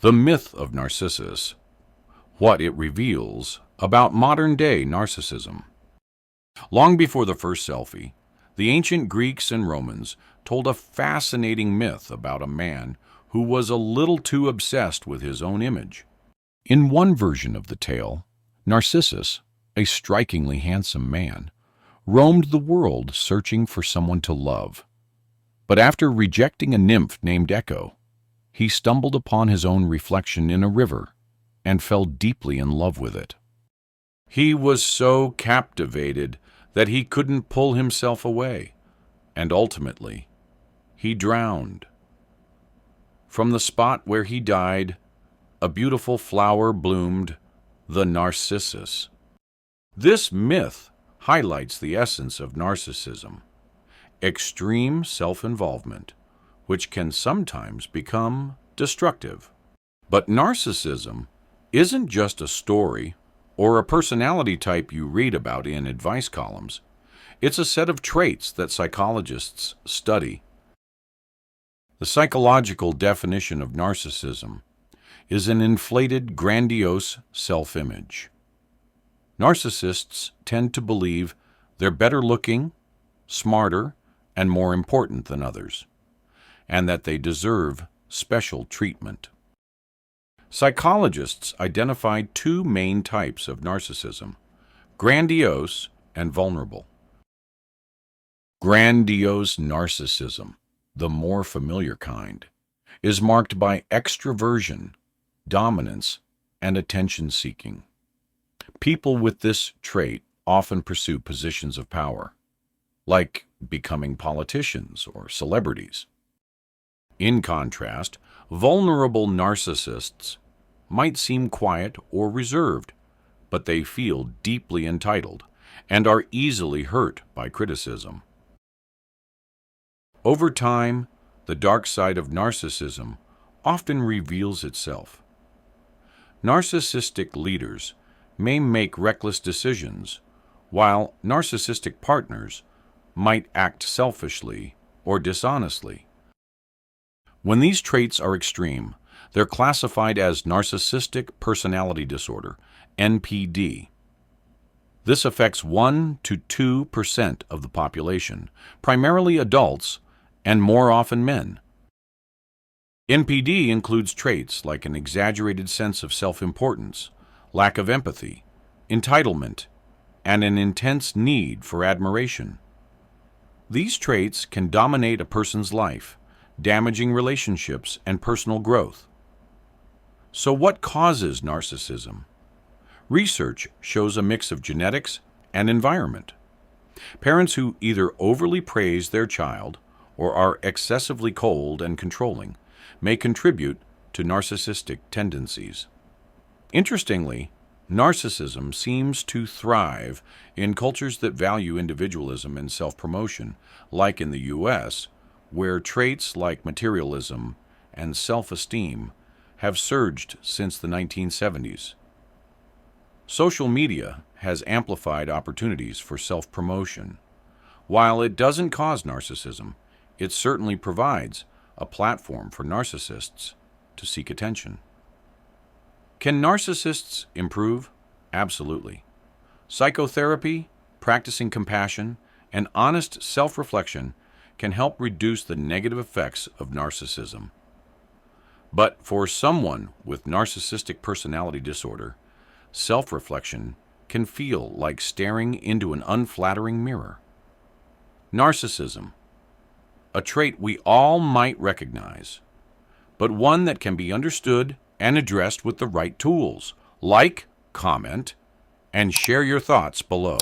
The myth of Narcissus, what it reveals about modern-day narcissism. Long before the first selfie, the ancient Greeks and Romans told a fascinating myth about a man who was a little too obsessed with his own image. In one version of the tale, Narcissus, a strikingly handsome man, roamed the world searching for someone to love. But after rejecting a nymph named Echo, he stumbled upon his own reflection in a river and fell deeply in love with it. He was so captivated that he couldn't pull himself away, and ultimately, he drowned. From the spot where he died, a beautiful flower bloomed, the Narcissus. This myth highlights the essence of narcissism, extreme self-involvement, which can sometimes become destructive. But narcissism isn't just a story or a personality type you read about in advice columns. It's a set of traits that psychologists study. The psychological definition of narcissism is an inflated, grandiose self-image. Narcissists tend to believe they're better looking, smarter, and more important than others, and that they deserve special treatment. Psychologists identified two main types of narcissism: grandiose and vulnerable. Grandiose narcissism, the more familiar kind, is marked by extroversion, dominance, and attention-seeking. People with this trait often pursue positions of power, like becoming politicians or celebrities. In contrast, vulnerable narcissists might seem quiet or reserved, but they feel deeply entitled and are easily hurt by criticism. Over time, the dark side of narcissism often reveals itself. Narcissistic leaders may make reckless decisions, while narcissistic partners might act selfishly or dishonestly. When these traits are extreme, they're classified as narcissistic personality disorder, NPD. This affects 1 to 2% of the population, primarily adults and more often men. NPD includes traits like an exaggerated sense of self-importance, lack of empathy, entitlement, and an intense need for admiration. These traits can dominate a person's life, damaging relationships and personal growth. So what causes narcissism? Research shows a mix of genetics and environment. Parents who either overly praise their child or are excessively cold and controlling may contribute to narcissistic tendencies. Interestingly, narcissism seems to thrive in cultures that value individualism and self-promotion, like in the U.S., where traits like materialism and self-esteem have surged since the 1970s. Social media has amplified opportunities for self-promotion. While it doesn't cause narcissism, it certainly provides a platform for narcissists to seek attention. Can narcissists improve? Absolutely. Psychotherapy, practicing compassion, and honest self-reflection can help reduce the negative effects of narcissism. But for someone with narcissistic personality disorder, self-reflection can feel like staring into an unflattering mirror. Narcissism, a trait we all might recognize, but one that can be understood and addressed with the right tools. Like, comment, and share your thoughts below.